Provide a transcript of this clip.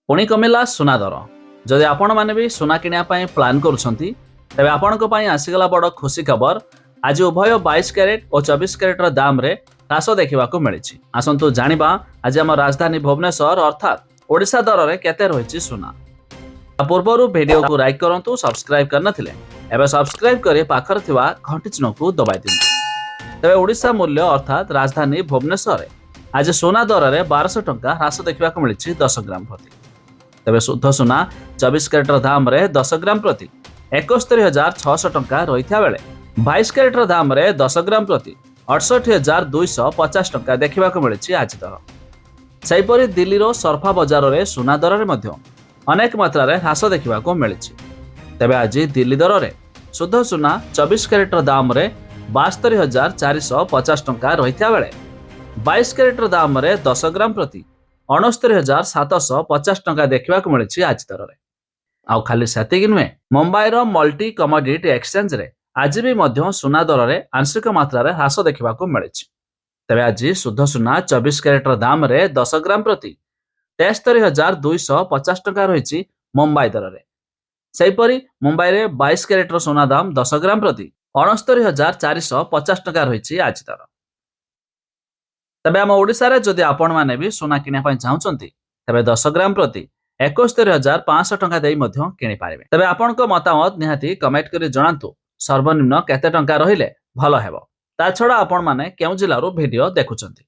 पुणी कमिला सुना दर जदि आपण मैंने भी सुना किनिया प्लान करुछंती तेबे आपणक पई आसीगला बड़ खुशी खबर। आज उभय 22 कैरेट और 24 कैरेटर दाम रे ह्रास देखा मिली। आसतु जानिबा आज आम राजधानी भुवनेश्वर अर्थात ओडिशा दर रे केते रहिछि सुना। पूर्व वीडियो को लाइक करंतु, सब्सक्राइब करनथिले एबे सब्सक्राइब करे पाखर थिबा घंटी चिन्ह को दबाइ दिनु। तेबे ओडिशा मूल्य अर्थात राजधानी भुवनेश्वर रे आज सोना दर रे 1200 टंका ह्रास देखा मिली 10 ग्राम प्रति। तेबे शुद्ध सुना 24 कैरेटर दाम रे 10 ग्राम प्रति 71,600 टंका रही बेले 22 कैरेटर दाम रे 10 ग्राम प्रति 68,250 टंका देखा मिली आज दर। सेहीपरि दिल्ली रो सरफा बजार रे सुना दर रे मध्य अनेक मात्रा रे ह्रास देखा मिली। तेबे आज दिल्ली दर रे शुद्ध सुना 24 कैरेटर दाम रे 72,450 टंका रही बेले 22 कैरेटर दाम रे 10 ग्राम प्रति 69,750 टंका देखा मिली आज दर रे। आउ खाली सेतिक नुहे, मुंबई रो मल्टी कमोडिटी एक्सचेंज रे आज भी मध्य सुना दर रे आंशिक मात्रा रे ह्रास देखा मिली। तेबे आज शुद्ध सुना 24 कैरेटर दाम रे 10 ग्राम प्रति 73,250 टंका रही मुंबई दर रे। सेहीपरि मुंबई रे 22 कैरेटर सोना दाम 10 ग्राम प्रति 69,450 टंका रही आज दर। तेबे आम ओडिशा रे जदि आपण माने भी सोना किनिया पई चाहुचंती तेबे 10 ग्राम प्रति 71,500 टंका देई मध्य किनि पारिबे। तेबे आपणक मतामत निहाती कमेंट करी जणांतु सर्वनिम्न केते टंका रहिले भलो हेबो। ता छडा आपण माने केउ जिल्लारो वीडियो देखुचंती।